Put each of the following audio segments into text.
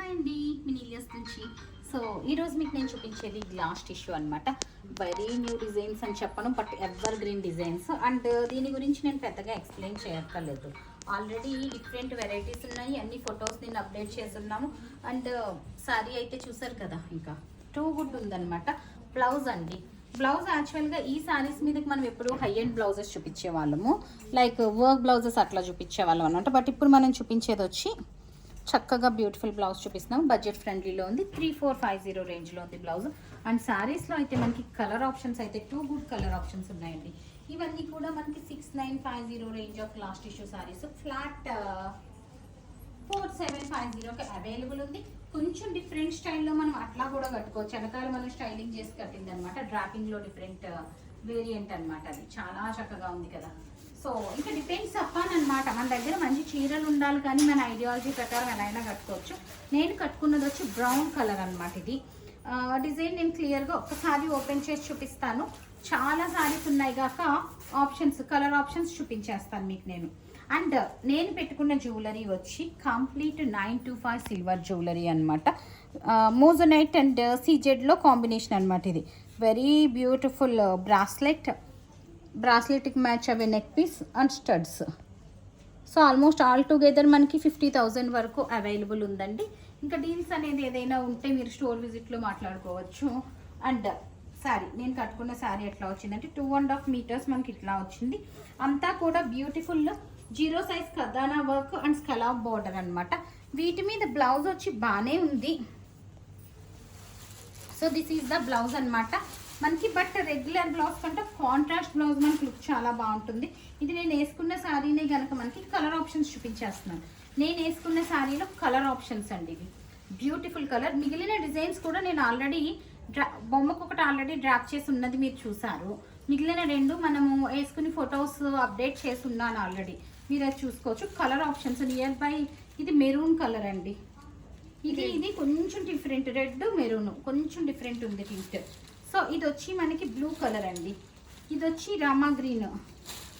Hi అండి, మినీలియస్ నుంచి. So ఈరోజు మీకు నేను చూపించేది గ్లాస్ టిష్యూ అనమాట. వెరీ న్యూ డిజైన్స్ అని చెప్పను, but ever green designs. And దీని గురించి నేను పెద్దగా ఎక్స్ప్లెయిన్ చేయక్కర్లేదు. ఆల్రెడీ డిఫరెంట్ వెరైటీస్ ఉన్నాయి, అన్ని ఫొటోస్ నేను అప్డేట్ చేస్తున్నాము. అండ్ శారీ అయితే చూసారు కదా, ఇంకా టూ గుడ్ ఉందన్నమాట. బ్లౌజ్ అండి, బ్లౌజ్ యాక్చువల్గా ఈ శారీస్ మీదకి మనం ఎప్పుడు హై అండ్ బ్లౌజెస్ చూపించే వాళ్ళము, లైక్ వర్క్ బ్లౌజెస్ అట్లా చూపించే వాళ్ళం అనమాట. బట్ ఇప్పుడు మనం చూపించేది వచ్చి చక్కగా బ్యూటిఫుల్ బ్లౌజ్ చూపిస్తున్నాం. బడ్జెట్ ఫ్రెండ్లీలో ఉంది, 3450 రేంజ్లో ఉంది బ్లౌజ్. అండ్ శారీస్లో అయితే మనకి కలర్ ఆప్షన్స్ అయితే టూ గుడ్ కలర్ ఆప్షన్స్ ఉన్నాయండి. ఇవన్నీ కూడా మనకి 6950 range of last issue saris. Flat 4750కి అవైలబుల్ ఉంది. కొంచెం డిఫరెంట్ స్టైల్లో మనం అట్లా కూడా కట్టుకోవచ్చు. వెనకాల మనం స్టైలింగ్ చేసి కట్టింది అనమాట. డ్రాపింగ్లో డిఫరెంట్ వేరియంట్ అనమాట. అది చాలా చక్కగా ఉంది కదా. సో ఇంకా డిపెండ్స్ అపాన్ అనమాట. మన దగ్గర మంచి చీరలు ఉండాలి, కానీ మన ఐడియాలజీ ప్రకారం ఎలా అయినా కట్టుకోవచ్చు. నేను కట్టుకున్నది వచ్చి బ్రౌన్ కలర్ అనమాట. ఇది డిజైన్ నేను క్లియర్గా ఒక్కసారి ఓపెన్ చేసి చూపిస్తాను. చాలా సారీస్ ఉన్నాయి కాక ఆప్షన్స్, కలర్ ఆప్షన్స్ చూపించేస్తాను మీకు నేను. అండ్ నేను పెట్టుకున్న జ్యువెలరీ వచ్చి కంప్లీట్ 925 సిల్వర్ జ్యువెలరీ అనమాట. మోజనైట్ అండ్ సీజెడ్లో కాంబినేషన్ అనమాట. ఇది వెరీ బ్యూటిఫుల్ బ్రాస్లెట్కి మ్యాచ్ అవ్వే neck piece and studs. So almost all together మనకి 50,000 వరకు అవైలబుల్ ఉందండి. ఇంకా డీల్స్ అనేది ఏదైనా ఉంటే మీరు స్టోర్ విజిట్లో మాట్లాడుకోవచ్చు. అండ్ శారీ, నేను కట్టుకున్న శారీ ఎట్లా వచ్చిందంటే 2.5 మీటర్స్ మనకి ఇట్లా వచ్చింది. అంతా కూడా బ్యూటిఫుల్ 0 సైజ్ కదానా వర్క్ అండ్ స్కలాప్ బార్డర్ అనమాట. వీటి మీద బ్లౌజ్ వచ్చి బాగానే ఉంది. So this is the blouse అనమాట మనకి. బట్ రెగ్యులర్ బ్లౌజ్ కంటే కాంట్రాస్ట్ బ్లౌజ్ మనకి లుక్ చాలా బాగుంటుంది. ఇది నేను వేసుకున్న శారీనే కనుక మనకి కలర్ ఆప్షన్స్ చూపించేస్తున్నాను. నేను వేసుకున్న శారీలో కలర్ ఆప్షన్స్ అండి. ఇవి బ్యూటిఫుల్ కలర్. మిగిలిన డిజైన్స్ కూడా నేను ఆల్రెడీ బొమ్మకు ఒకటి ఆల్రెడీ డ్రాప్ చేసి ఉన్నది మీరు చూసారు. మిగిలిన రెండు మనము వేసుకుని ఫొటోస్ అప్డేట్ చేసి ఉన్నాను ఆల్రెడీ, మీరు అది చూసుకోవచ్చు. కలర్ ఆప్షన్స్ నియర్ బై ఇది మెరూన్ కలర్ అండి. ఇది కొంచెం డిఫరెంట్, రెడ్ మెరూన్ కొంచెం డిఫరెంట్ ఉంది టింట్. సో ఇది వచ్చి మనకి బ్లూ కలర్ అండి. ఇది వచ్చి రామా గ్రీన్.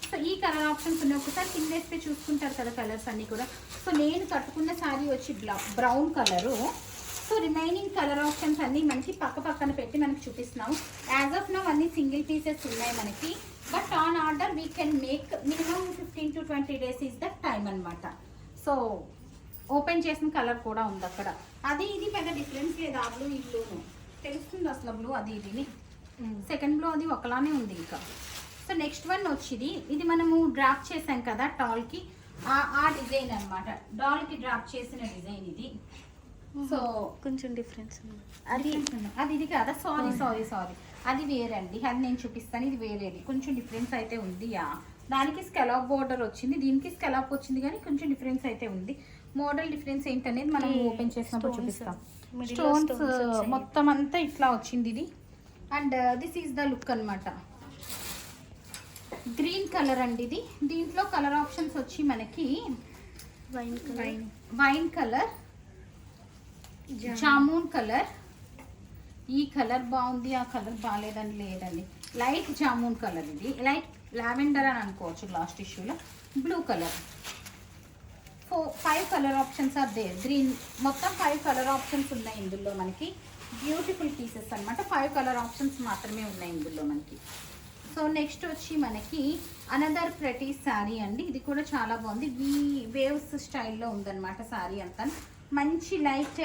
సో ఈ కలర్ ఆప్షన్స్ ఉన్నాయి. ఒకసారి కింద వేస్తే చూసుకుంటారు కదా కలర్స్ అన్నీ కూడా. సో నేను కట్టుకున్న శారీ వచ్చి brown colour. So remaining colour options అన్నీ మనకి పక్కన పెట్టి మనకి చూపిస్తున్నాము. యాజ్ ఆఫ్ నౌ అన్ని సింగిల్ పీసెస్ ఉన్నాయి మనకి. But on order we can make minimum 15 to 20 days is the time అనమాట. సో ఓపెన్ చేసిన కలర్ కూడా ఉంది అక్కడ. అది ఇది పెద్ద డిఫరెన్స్ లేదు. ఆ బ్లూ ఈ బ్లూను తెలుస్తుంది అసలు. బ్లూ అది ఇది సెకండ్ బ్లూ అది ఒకలానే ఉంది ఇంకా. సో నెక్స్ట్ వన్ వచ్చింది, ఇది మనము డ్రాప్ చేసాం కదా టాల్కి, ఆ డిజైన్ అనమాట. డాల్కి డ్రాప్ చేసిన డిజైన్ ఇది. సో కొంచెం డిఫరెన్స్ అది ఇది కదా. సారీ అది వేరండి. అది నేను చూపిస్తాను. ఇది వేరేది, కొంచెం డిఫరెన్స్ అయితే ఉంది. దానికి స్కెలాప్ బోర్డర్ వచ్చింది, దీనికి స్కెలాప్ వచ్చింది, కానీ కొంచెం డిఫరెన్స్ అయితే ఉంది. మోడల్ డిఫరెన్స్ ఏంటనేది మనం ఓపెన్ చేసినప్పుడు చూపిస్తాం. స్టోన్స్ మొత్తం అంతా ఇట్లా వచ్చింది ఇది. And this is the look అనమాట. గ్రీన్ కలర్ అండి ఇది. దీంట్లో కలర్ ఆప్షన్స్ వచ్చి మనకి వైన్ కలర్, జామూన్ కలర్. ఈ కలర్ బాగుంది, ఆ కలర్ బాగాలేదని లేదండి. లైట్ జామూన్ కలర్, ఇది లైట్ లావెండర్ అని అనుకోవచ్చు. లాస్ట్ ఇష్యూలో blue colour. 5 colour options are there. Green మొత్తం 5 కలర్ ఆప్షన్స్ ఉన్నాయి ఇందులో మనకి. బ్యూటిఫుల్ పీసెస్ అనమాట. 5 కలర్ ఆప్షన్స్ మాత్రమే ఉన్నాయి ఇందులో మనకి. సో నెక్స్ట్ వచ్చి మనకి అనదర్ ప్రెటీ శారీ అండి. ఇది కూడా చాలా బాగుంది. వేవ్స్ స్టైల్లో ఉందన్నమాట శారీ అంతా. మంచి లైట్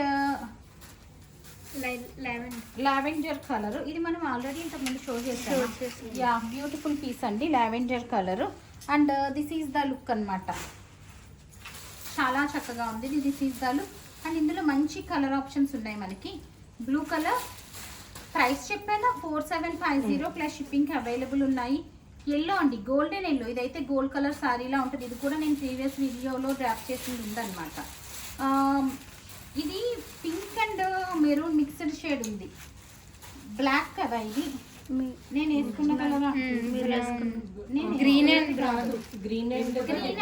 లావెండర్ కలర్. ఇది మనం ఆల్రెడీ ఇంతకుముందు షో చేసాము. బ్యూటిఫుల్ పీస్ అండి, lavender colour. And this is the look అనమాట. చాలా చక్కగా ఉంది. This is the look. And ఇందులో మంచి కలర్ ఆప్షన్స్ ఉన్నాయి మనకి. బ్లూ కలర్ ప్రైస్ చెప్పాను 4750 ప్లస్ షిప్పింగ్కి అవైలబుల్ ఉన్నాయి. ఎల్లో అండి, గోల్డెన్ ఎల్లో. ఇదైతే గోల్డ్ కలర్ శారీలా ఉంటుంది. ఇది కూడా నేను ప్రీవియస్ వీడియోలో డ్రాప్ చేసింది ఉందన్నమాట. ఇది pink and maroon mixed shade ఉంది. బ్లాక్ కదా ఇది. నేను వేసుకున్న colour green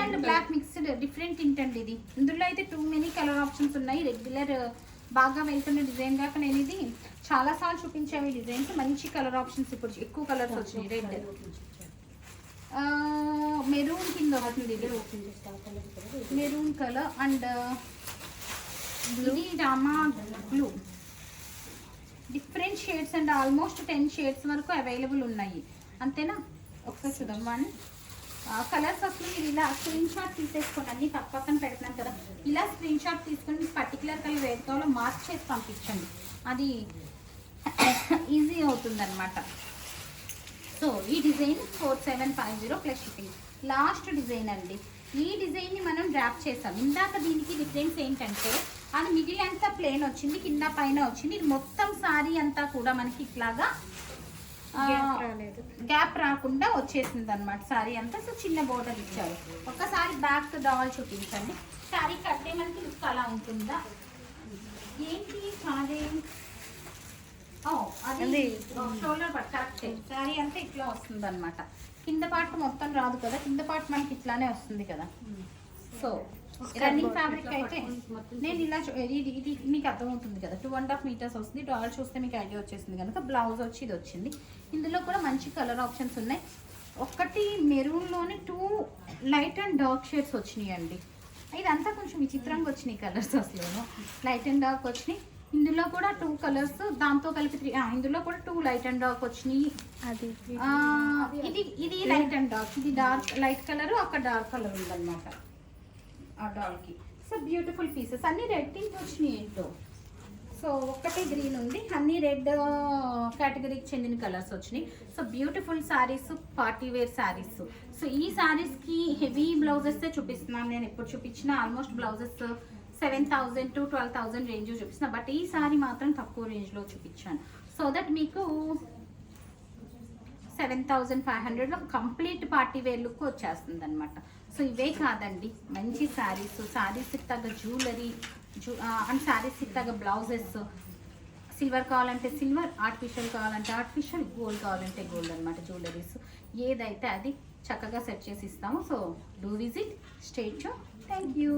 and black mixed different tint అండి ఇది. ఇందులో అయితే టూ మెనీ కలర్ ఆప్షన్స్ ఉన్నాయి. రెగ్యులర్ బాగా వెళ్తున్న డిజైన్ కాక నేను ఇది చాలాసార్లు చూపించాము. ఈ డిజైన్స్ మంచి కలర్ ఆప్షన్స్. ఇప్పుడు ఎక్కువ కలర్స్ వచ్చినాయి. రెడ్, మెరూన్ కింద వస్తుంది. ఇది మెరూన్ కలర్ అండ్ ఇది Rama blue. Different shades and almost 10 shades వరకు అవైలబుల్ ఉన్నాయి. అంతేనా? ఒకసారి చూద్దాం. వన్ కలర్స్ అసలు మీరు ఇలా స్క్రీన్ షాట్ తీసేసుకోండి. అన్ని పక్కన పెడుతున్నాను కదా, ఇలా స్క్రీన్ షాట్ తీసుకొని మీకు పర్టికులర్ కలర్ ఏది కావాలో మార్క్ చేసి పంపించండి. అది ఈజీ అవుతుంది అనమాట. సో ఈ design 4750 plus shipping. Last design అండి. ఈ డిజైన్ని మనం డ్రాప్ చేసాం. ఇందాక దీనికి డిఫరెన్స్ ఏంటంటే అది మిడిల్ అంతా ప్లేన్ వచ్చింది, కింద పైన వచ్చింది. ఇది మొత్తం సారీ అంతా కూడా మనకి ఇట్లాగా గ్యాప్ రాకుండా వచ్చేసింది అనమాట సారీ అంతా. సో చిన్న బోర్డర్ ఇచ్చారు. ఒక్కసారి బ్యాక్ డాల్ చూపించండి. సారీ కట్టే మనకి లుక్ అలా ఉంటుందా ఏంటి? సారీ అది షోల్డర్ పార్ట్ కరెక్ట్. సారీ అంతా ఇట్లా వస్తుంది అనమాట. కింద పార్ట్ మొత్తం రాదు కదా, కింద పార్ట్ మనకి ఇట్లానే వస్తుంది కదా. సో రన్నింగ్ ఫ్యాబ్రిక్ అయితే నేను ఇలా ఇది మీకు అర్థమవుతుంది కదా. 2.5 మీటర్స్ వస్తుంది. డాల్ చూస్తే మీకు ఐడియా వచ్చేసింది కనుక. బ్లౌజ్ వచ్చి ఇది వచ్చింది. ఇందులో కూడా మంచి కలర్ ఆప్షన్స్ ఉన్నాయి. ఒకటి మెరూన్లోనే 2 లైట్ అండ్ డార్క్ షేడ్స్ వచ్చినాయి అండి. ఇదంతా కొంచెం విచిత్రంగా వచ్చినాయి కలర్స్. అసలు లైట్ అండ్ డార్క్ వచ్చినాయి. ఇందులో కూడా 2 కలర్స్, దాంతో కలిపి 3. ఇందులో కూడా 2 లైట్ అండ్ డార్క్ వచ్చినాయి. ఇది లైట్ అండ్ డార్క్, ఇది డార్క్ లైట్ కలర్, ఒక డార్క్ కలర్ ఉందన్నమాట ఆ డాల్కి. సో బ్యూటిఫుల్ పీసెస్ అన్ని రెడ్ టింట్ వచ్చినాయి ఏంటో. సో ఒక్కటే గ్రీన్ ఉంది, అన్ని రెడ్ కేటగిరీకి చెందిన కలర్స్ వచ్చినాయి. So beautiful saris, party wear saris. So ఈ శారీస్కి హెవీ బ్లౌజెస్ చూపిస్తున్నాను నేను. ఎప్పుడు చూపించినా ఆల్మోస్ట్ బ్లౌజెస్ 7,000 to 12,000 రేంజ్ చూపిస్తున్నా. బట్ ఈ సారీ మాత్రం తక్కువ రేంజ్లో చూపించాను. సో దట్ మీకు 7,500లో కంప్లీట్ పార్టీ వేర్ లుక్ వచ్చేస్తుంది అనమాట. సో ఇవే కాదండి, మంచి శారీస్, శారీస్కి తగ్గ జ్యువెలరీ అండ్ శారీస్కి తగ్గ బ్లౌజెస్. సిల్వర్ కావాలంటే సిల్వర్, ఆర్టిఫిషియల్ కావాలంటే ఆర్టిఫిషియల్, గోల్డ్ కావాలంటే గోల్డ్ అనమాట. జ్యువెలరీస్ ఏదైతే అది చక్కగా సెట్ చేసి ఇస్తాము. So do visit, stay tune. Thank you.